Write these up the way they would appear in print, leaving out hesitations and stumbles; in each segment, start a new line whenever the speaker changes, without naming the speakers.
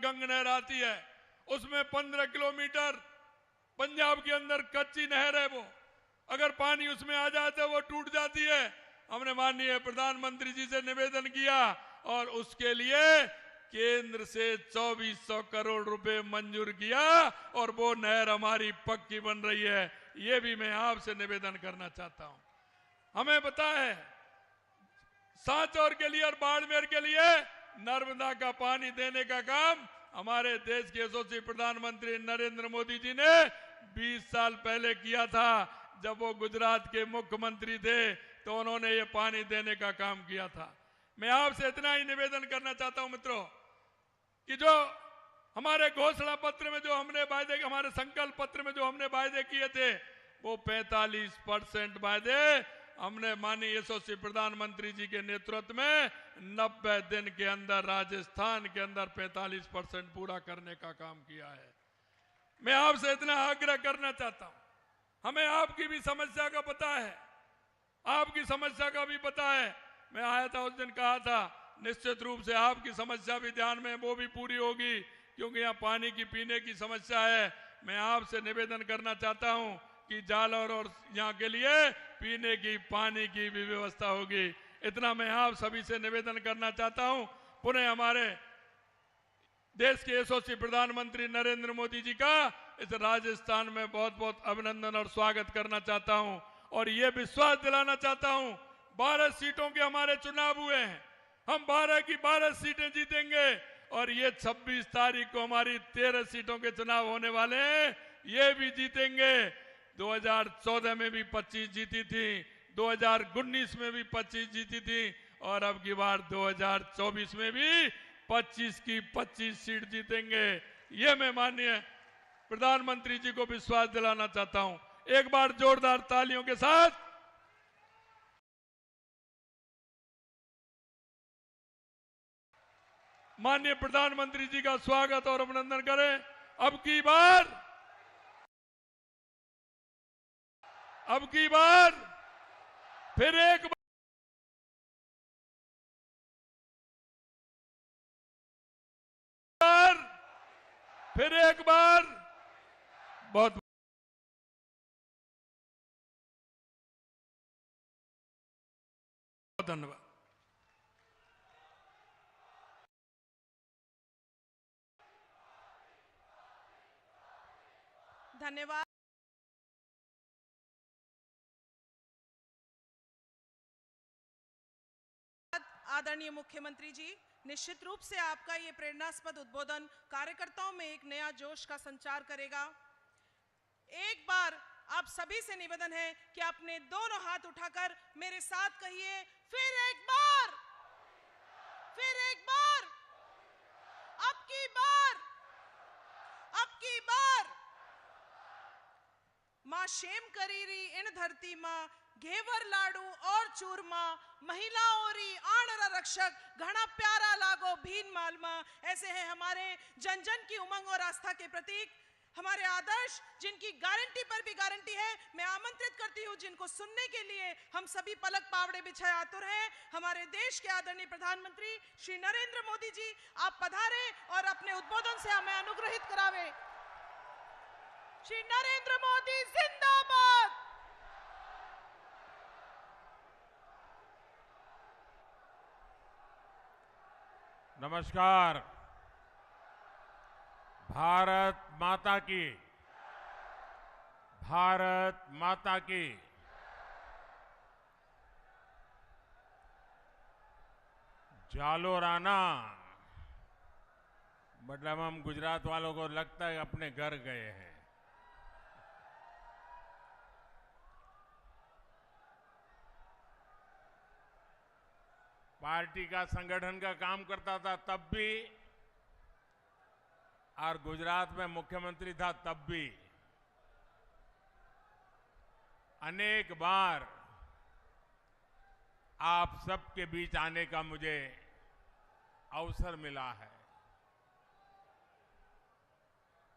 गंग नहर आती है, उसमें 15 किलोमीटर पंजाब के अंदर कच्ची नहर है, वो अगर पानी उसमें आ जाए तो वो टूट जाती है। हमने माननीय प्रधानमंत्री जी से निवेदन किया और उसके लिए केंद्र से 2400 करोड़ रुपए मंजूर किया और वो नहर हमारी पक्की बन रही है। ये भी मैं आपसे निवेदन करना चाहता हूं। हमें पता है सांचौर के लिए और बाड़मेर के लिए नर्मदा का पानी देने का काम हमारे देश के यशस्वी प्रधानमंत्री नरेंद्र मोदी जी ने 20 साल पहले किया था। जब वो गुजरात के मुख्यमंत्री थे तो उन्होंने ये पानी देने का काम किया था। मैं आपसे इतना ही निवेदन करना चाहता हूं मित्रों कि जो हमारे घोषणा पत्र में जो हमने वायदे, हमारे संकल्प पत्र में जो हमने वायदे किए थे, वो 45% वायदे हमने माननीय यशस्वी प्रधानमंत्री जी के नेतृत्व में 90 दिन के अंदर राजस्थान के अंदर 45% पूरा करने का काम किया है। मैं आपसे इतना आग्रह करना चाहता हूं, हमें आपकी भी समस्या का पता है, आपकी समस्या का भी पता है। मैं आया था उस दिन, कहा था निश्चित रूप से आपकी समस्या भी ध्यान में, वो भी पूरी होगी, क्योंकि यहाँ पानी की पीने की समस्या है। मैं आपसे निवेदन करना चाहता हूं कि जालौर और यहाँ के लिए पीने की पानी की भी व्यवस्था होगी। इतना मैं आप सभी से निवेदन करना चाहता हूं। पुनः हमारे देश के यशस्वी प्रधानमंत्री नरेंद्र मोदी जी का इस राजस्थान में बहुत बहुत अभिनंदन और स्वागत करना चाहता हूं और ये विश्वास दिलाना चाहता हूं, 12 सीटों के हमारे चुनाव हुए हैं, हम 12 की 12 सीटें जीतेंगे और ये 26 तारीख को हमारी 13 सीटों के चुनाव होने वाले हैं, ये भी जीतेंगे। 2014 में भी 25 जीती थी, 2019 में भी 25 जीती थी और अब की बार 2024 में भी 25 की 25 सीट जीतेंगे। ये मैं माननीय प्रधानमंत्री जी को विश्वास दिलाना चाहता हूं। एक बार जोरदार तालियों के साथ माननीय प्रधानमंत्री जी का स्वागत और अभिनंदन करें। अब की बार फिर एक बार बहुत धन्यवाद।
धन्यवाद। आदरणीय मुख्यमंत्री जी, निश्चित रूप से आपका ये प्रेरणास्पद उद्बोधन कार्यकर्ताओं में एक नया जोश का संचार करेगा। एक बार आप सभी से निवेदन है कि अपने दोनों हाथ उठाकर मेरे साथ कहिए, फिर एक बार, अब की बार। मां शेम करीरी इन धरती मां, घेवर लाडू और चूरमा, महिलाओं री आणर रक्षक घना प्यारा लागो भीन मालमा। ऐसे हैं हमारे जन जन की उमंग और आस्था के प्रतीक, हमारे आदर्श, जिनकी गारंटी पर भी गारंटी है। मैं आमंत्रित करती हूं जिनको सुनने के लिए हम सभी पलक पावड़े बिछाए आतुर हैं, हमारे देश के आदरणीय प्रधानमंत्री श्री नरेंद्र मोदी जी, आप पधारे और अपने उद्बोधन से हमें अनुग्रहित करावे। श्री नरेंद्र मोदी जिंदाबाद।
नमस्कार। भारत माता की, भारत माता की। जालोर आना मतलब हम गुजरात वालों को लगता है अपने घर गए हैं। पार्टी का संगठन का काम करता था तब भी और गुजरात में मुख्यमंत्री था तब भी अनेक बार आप सबके बीच आने का मुझे अवसर मिला है।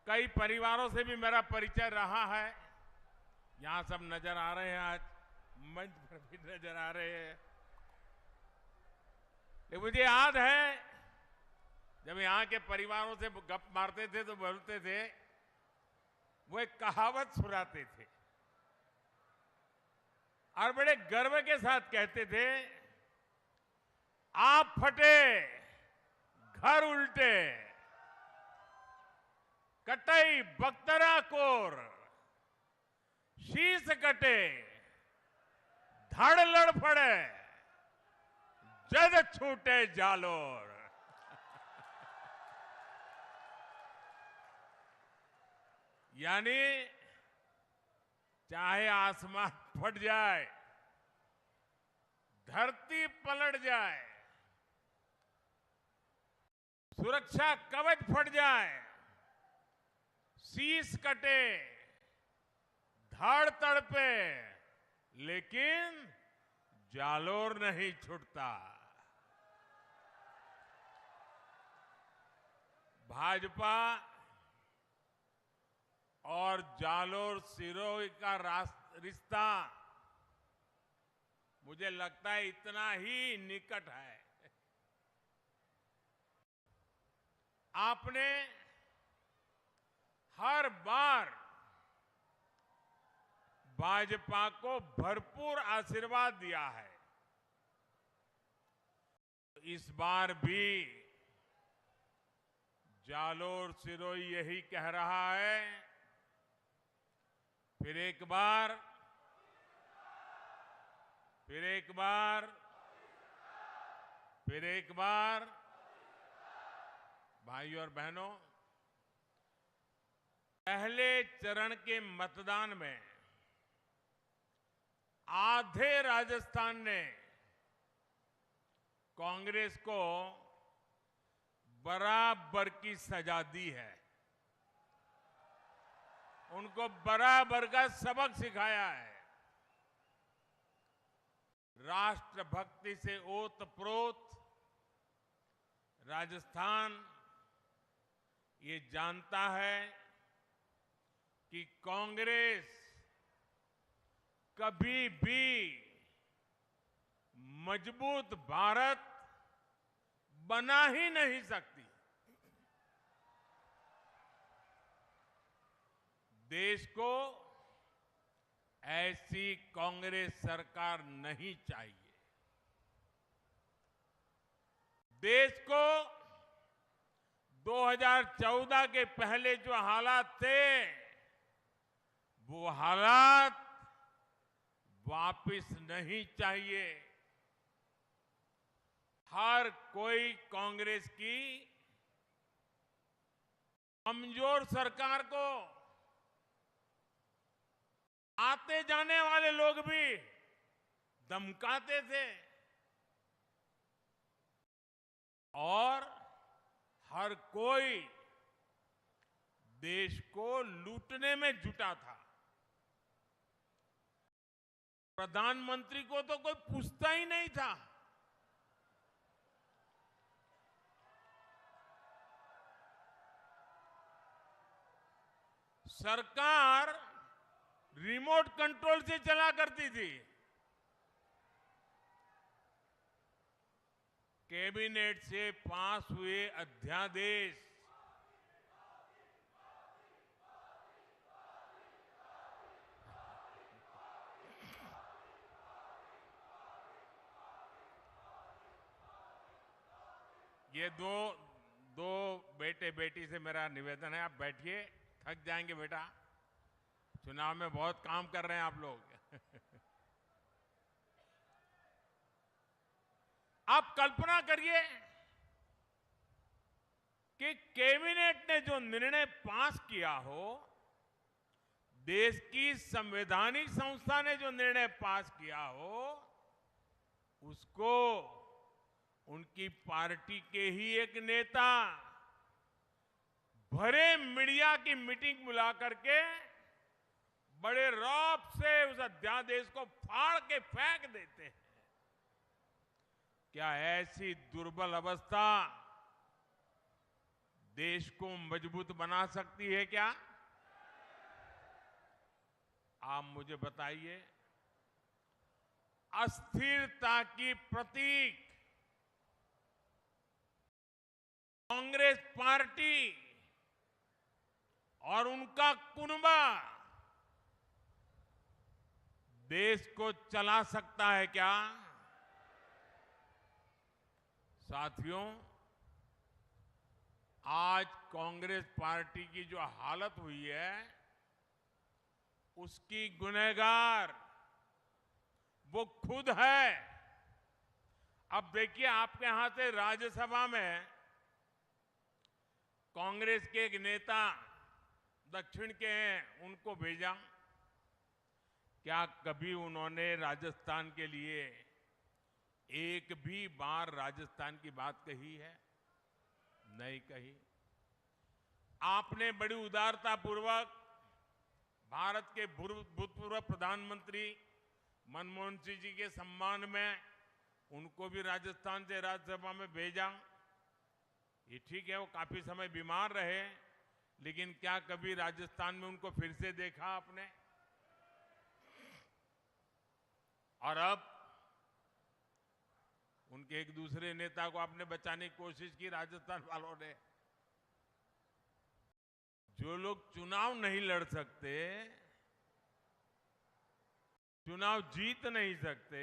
कई परिवारों से भी मेरा परिचय रहा है। यहां सब नजर आ रहे हैं, आज मंच पर भी नजर आ रहे हैं। लेकिन मुझे याद है जब यहाँ के परिवारों से गप मारते थे तो बोलते थे, वो एक कहावत सुनाते थे और बड़े गर्व के साथ कहते थे, आप फटे घर उल्टे, कटई बख्तरा कोर, शीश कटे धड़ लड़ फड़े, जद छूटे जालोर। यानी चाहे आसमान फट जाए, धरती पलट जाए, सुरक्षा कवच फट जाए, शीश कटे, धड़ तड़पे, लेकिन जालोर नहीं छूटता। भाजपा और जालोर सिरोही का रिश्ता मुझे लगता है इतना ही निकट है। आपने हर बार भाजपा को भरपूर आशीर्वाद दिया है। इस बार भी जालोर सिरोही यही कह रहा है, फिर एक बार, फिर एक बार, फिर एक बार। भाइयों और बहनों, पहले चरण के मतदान में आधे राजस्थान ने कांग्रेस को बराबर की सजा दी है, उनको बराबर का सबक सिखाया है। राष्ट्रभक्ति से ओतप्रोत राजस्थान ये जानता है कि कांग्रेस कभी भी मजबूत भारत बना ही नहीं सकती। देश को ऐसी कांग्रेस सरकार नहीं चाहिए। देश को 2014 के पहले जो हालात थे, वो हालात वापस नहीं चाहिए। हर कोई कांग्रेस की कमजोर सरकार को, आते जाने वाले लोग भी धमकाते थे और हर कोई देश को लूटने में जुटा था। प्रधानमंत्री को तो कोई पूछता ही नहीं था। सरकार रिमोट कंट्रोल से चला करती थी। कैबिनेट से पास हुए अध्यादेश ये दो बेटे बेटी से मेरा निवेदन है, आप बैठिए, थक जाएंगे बेटा, चुनाव में बहुत काम कर रहे हैं आप लोग। आप कल्पना करिए कि कैबिनेट ने जो निर्णय पास किया हो, देश की संवैधानिक संस्था ने जो निर्णय पास किया हो, उसको उनकी पार्टी के ही एक नेता भरे मीडिया की मीटिंग बुला करके बड़े रौब से उस अध्यादेश को फाड़ के फेंक देते हैं। क्या ऐसी दुर्बल अवस्था देश को मजबूत बना सकती है क्या? आप मुझे बताइए। अस्थिरता की प्रतीक कांग्रेस पार्टी और उनका कुनबा देश को चला सकता है क्या? साथियों, आज कांग्रेस पार्टी की जो हालत हुई है उसकी गुनहगार वो खुद है। अब देखिए, आपके यहां से राज्यसभा में कांग्रेस के एक नेता दक्षिण के हैं, उनको भेजा। क्या कभी उन्होंने राजस्थान के लिए एक भी बार राजस्थान की बात कही है? नहीं कही। आपने बड़ी उदारता पूर्वक भारत के भूतपूर्व प्रधानमंत्री मनमोहन सिंह जी के सम्मान में उनको भी राजस्थान से राज्यसभा में भेजा। ये ठीक है, वो काफी समय बीमार रहे, लेकिन क्या कभी राजस्थान में उनको फिर से देखा आपने? और अब उनके एक दूसरे नेता को आपने बचाने की कोशिश की राजस्थान वालों ने। जो लोग चुनाव नहीं लड़ सकते, चुनाव जीत नहीं सकते,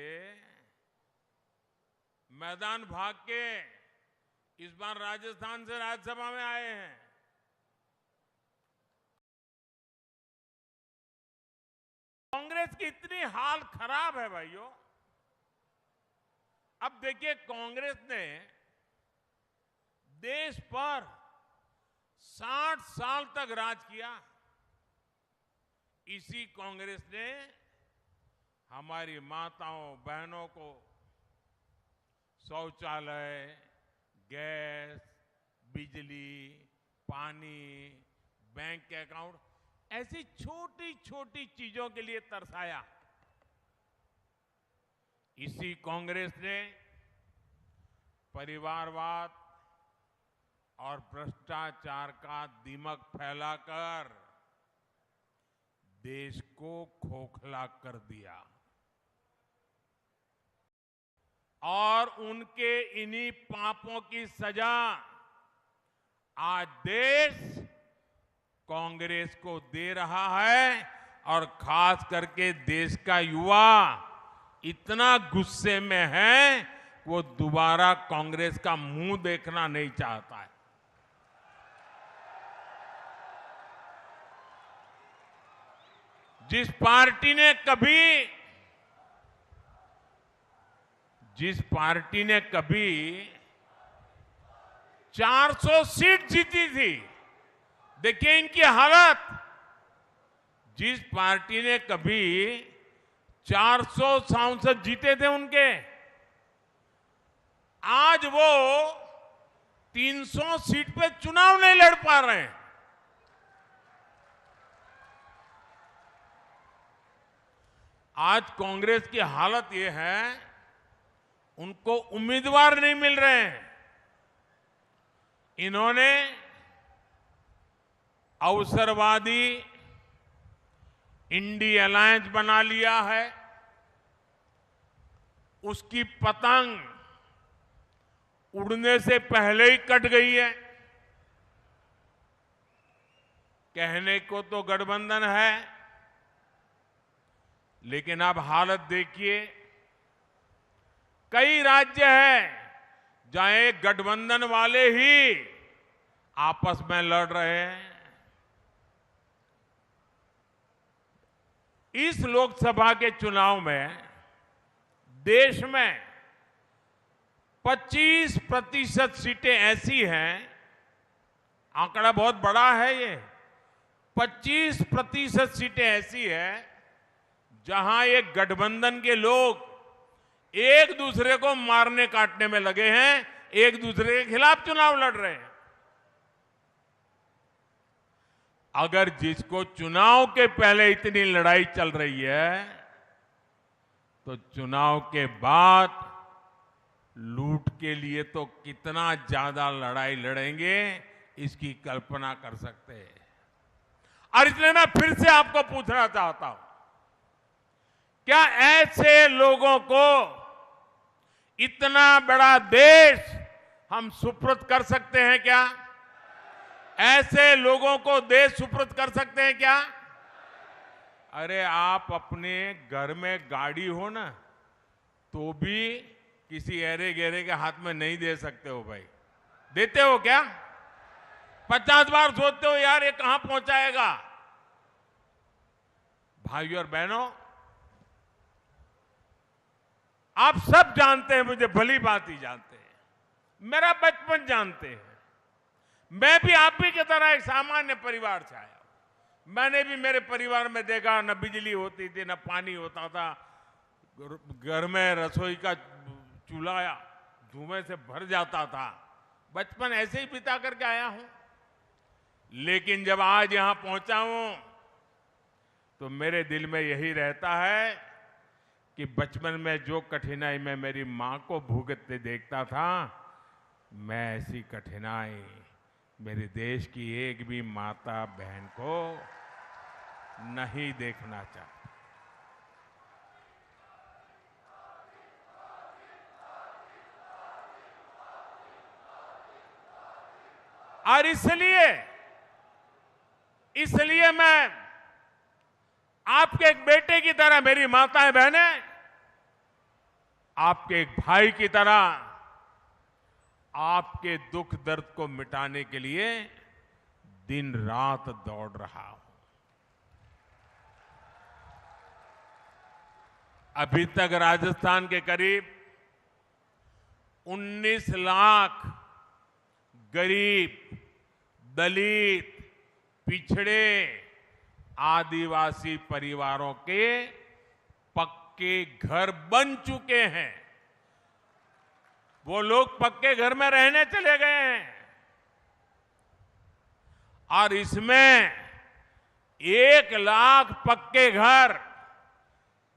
मैदान भाग के इस बार राजस्थान से राज्यसभा में आए हैं। कांग्रेस की इतनी हाल खराब है भाइयों। अब देखिए, कांग्रेस ने देश पर 60 साल तक राज किया। इसी कांग्रेस ने हमारी माताओं बहनों को शौचालय, गैस, बिजली, पानी, बैंक के अकाउंट, ऐसी छोटी छोटी चीजों के लिए तरसाया। इसी कांग्रेस ने परिवारवाद और भ्रष्टाचार का दीमक फैलाकर देश को खोखला कर दिया। और उनके इन्हीं पापों की सजा आज देश कांग्रेस को दे रहा है। और खास करके देश का युवा इतना गुस्से में है, वो दोबारा कांग्रेस का मुंह देखना नहीं चाहता है। जिस पार्टी ने कभी 400 सीट जीती थी, देखिए इनकी हालत। जिस पार्टी ने कभी 400 सांसद जीते थे उनके, आज वो 300 सीट पे चुनाव नहीं लड़ पा रहे हैं। आज कांग्रेस की हालत ये है, उनको उम्मीदवार नहीं मिल रहे हैं। इन्होंने अवसरवादी इंडी अलायंस बना लिया है। उसकी पतंग उड़ने से पहले ही कट गई है। कहने को तो गठबंधन है, लेकिन अब हालत देखिए। कई राज्य हैं जहां एक गठबंधन वाले ही आपस में लड़ रहे हैं। इस लोकसभा के चुनाव में देश में 25% सीटें ऐसी हैं, आंकड़ा बहुत बड़ा है ये, 25% सीटें ऐसी हैं जहां एक गठबंधन के लोग एक दूसरे को मारने काटने में लगे हैं, एक दूसरे के खिलाफ चुनाव लड़ रहे हैं। अगर जिसको चुनाव के पहले इतनी लड़ाई चल रही है, तो चुनाव के बाद लूट के लिए तो कितना ज्यादा लड़ाई लड़ेंगे, इसकी कल्पना कर सकते हैं। और इसलिए मैं फिर से आपको पूछना चाहता हूं, क्या ऐसे लोगों को इतना बड़ा देश हम सुपुर्द कर सकते हैं क्या? ऐसे लोगों को देश सुपुर्द कर सकते हैं क्या? अरे आप अपने घर में गाड़ी हो ना, तो भी किसी ऐरे गहरे के हाथ में नहीं दे सकते हो भाई। देते हो क्या? 50 बार सोचते हो यार ये कहां पहुंचाएगा। भाइयों और बहनों, आप सब जानते हैं, मुझे भली बात ही जानते हैं, मेरा बचपन जानते हैं। मैं भी आप भी की तरह एक सामान्य परिवार से आया हूं। मैंने भी मेरे परिवार में देखा, न बिजली होती थी, न पानी होता था, घर में रसोई का चूल्हा धुएं से भर जाता था। बचपन ऐसे ही बिता करके आया हूं। लेकिन जब आज यहां पहुंचा हूं तो मेरे दिल में यही रहता है कि बचपन में जो कठिनाई मैं मेरी मां को भुगतते देखता था, मैं ऐसी कठिनाई मेरे देश की एक भी माता बहन को नहीं देखना चाहता। और इसलिए मैं आपके एक बेटे की तरह, मेरी माताएं बहनें, आपके एक भाई की तरह आपके दुख दर्द को मिटाने के लिए दिन रात दौड़ रहा हूं। अभी तक राजस्थान के करीब 19 लाख गरीब, दलित, पिछड़े, आदिवासी परिवारों के पक्के घर बन चुके हैं। वो लोग पक्के घर में रहने चले गए हैं। और इसमें 1 लाख पक्के घर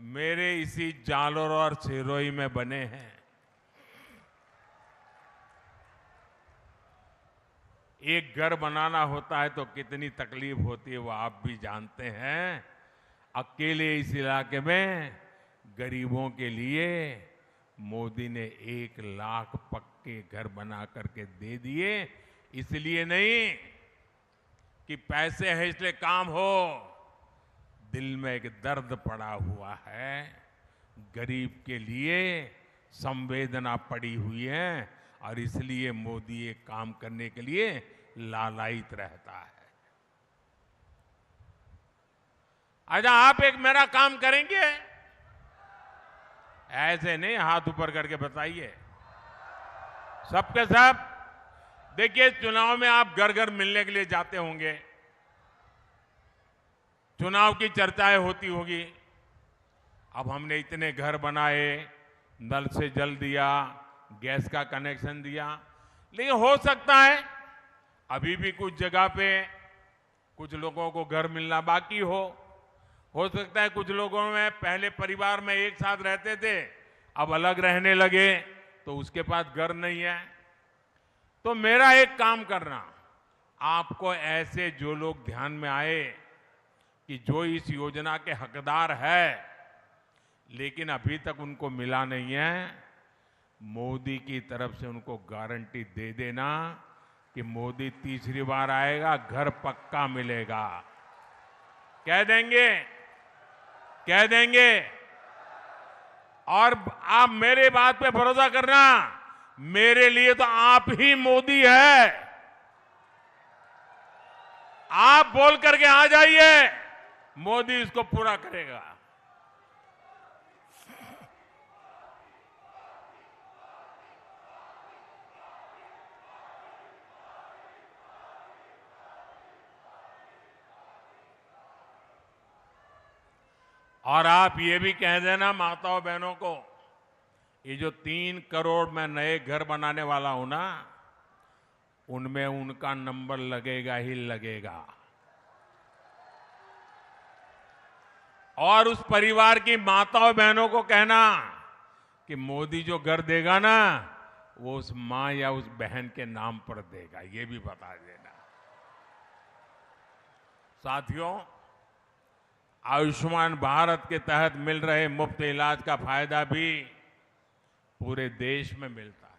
मेरे इसी जालोर और सिरोही में बने हैं। एक घर बनाना होता है तो कितनी तकलीफ होती है वो आप भी जानते हैं। अकेले इस इलाके में गरीबों के लिए मोदी ने 1 लाख पक्के घर बना करके दे दिए। इसलिए नहीं कि पैसे हैं इसलिए काम हो, दिल में एक दर्द पड़ा हुआ है। गरीब के लिए संवेदना पड़ी हुई है और इसलिए मोदी ये काम करने के लिए लालायित रहता है। अच्छा, आप एक मेरा काम करेंगे? ऐसे नहीं हाथ ऊपर करके बताइए। सबके सब देखिए, चुनाव में आप घर घर मिलने के लिए जाते होंगे, चुनाव की चर्चाएं होती होगी। अब हमने इतने घर बनाए, नल से जल दिया, गैस का कनेक्शन दिया, लेकिन हो सकता है अभी भी कुछ जगह पे कुछ लोगों को घर मिलना बाकी हो सकता है कुछ लोगों में पहले परिवार में एक साथ रहते थे, अब अलग रहने लगे तो उसके पास घर नहीं है। तो मेरा एक काम करना, आपको ऐसे जो लोग ध्यान में आए कि जो इस योजना के हकदार है लेकिन अभी तक उनको मिला नहीं है, मोदी की तरफ से उनको गारंटी दे देना कि मोदी तीसरी बार आएगा, घर पक्का मिलेगा। कह देंगे, कह देंगे। और आप मेरे बात पे भरोसा करना, मेरे लिए तो आप ही मोदी है। आप बोल करके आ जाइए, मोदी इसको पूरा करेगा। और आप ये भी कह देना माताओं बहनों को, ये जो 3 करोड़ मैं नए घर बनाने वाला हूं ना, उनमें उनका नंबर लगेगा ही लगेगा। और उस परिवार की माताओं बहनों को कहना कि मोदी जो घर देगा ना, वो उस मां या उस बहन के नाम पर देगा, ये भी बता देना। साथियों, आयुष्मान भारत के तहत मिल रहे मुफ्त इलाज का फायदा भी पूरे देश में मिलता है।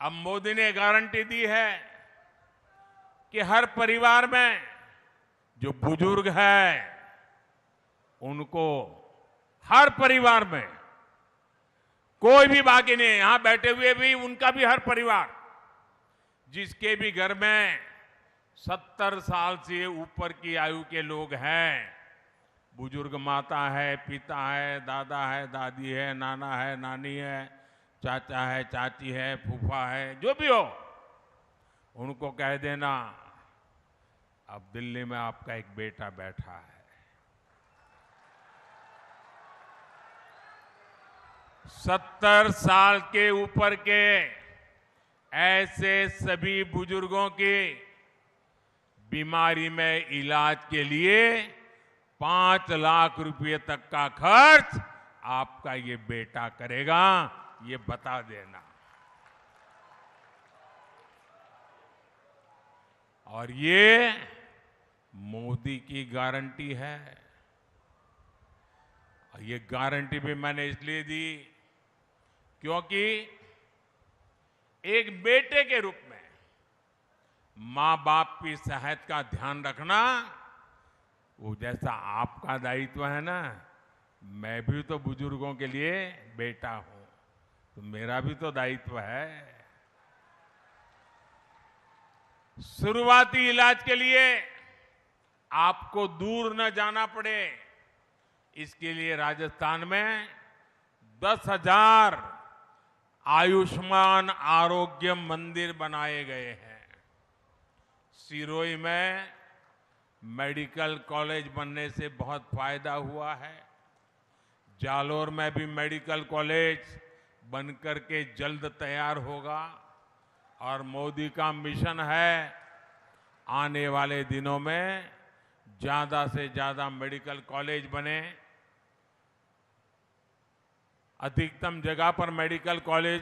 अब मोदी ने गारंटी दी है कि हर परिवार में जो बुजुर्ग है उनको, हर परिवार में कोई भी बाकी नहीं, यहां बैठे हुए भी उनका भी हर परिवार जिसके भी घर में 70 साल से ऊपर की आयु के लोग हैं, बुजुर्ग माता है, पिता है, दादा है, दादी है, नाना है, नानी है, चाचा है, चाची है, फूफा है, जो भी हो, उनको कह देना अब दिल्ली में आपका एक बेटा बैठा है। 70 साल के ऊपर के ऐसे सभी बुजुर्गों की बीमारी में इलाज के लिए 5 लाख रुपए तक का खर्च आपका ये बेटा करेगा, ये बता देना। और ये मोदी की गारंटी है। और ये गारंटी भी मैंने इसलिए दी क्योंकि एक बेटे के रूप में मां बाप की सेहत का ध्यान रखना वो जैसा आपका दायित्व है ना, मैं भी तो बुजुर्गों के लिए बेटा हूं, तो मेरा भी तो दायित्व है। शुरुआती इलाज के लिए आपको दूर न जाना पड़े, इसके लिए राजस्थान में 10,000 आयुष्मान आरोग्य मंदिर बनाए गए हैं। सिरोही में मेडिकल कॉलेज बनने से बहुत फायदा हुआ है। जालोर में भी मेडिकल कॉलेज बनकर के जल्द तैयार होगा। और मोदी का मिशन है आने वाले दिनों में ज्यादा से ज्यादा मेडिकल कॉलेज बने, अधिकतम जगह पर मेडिकल कॉलेज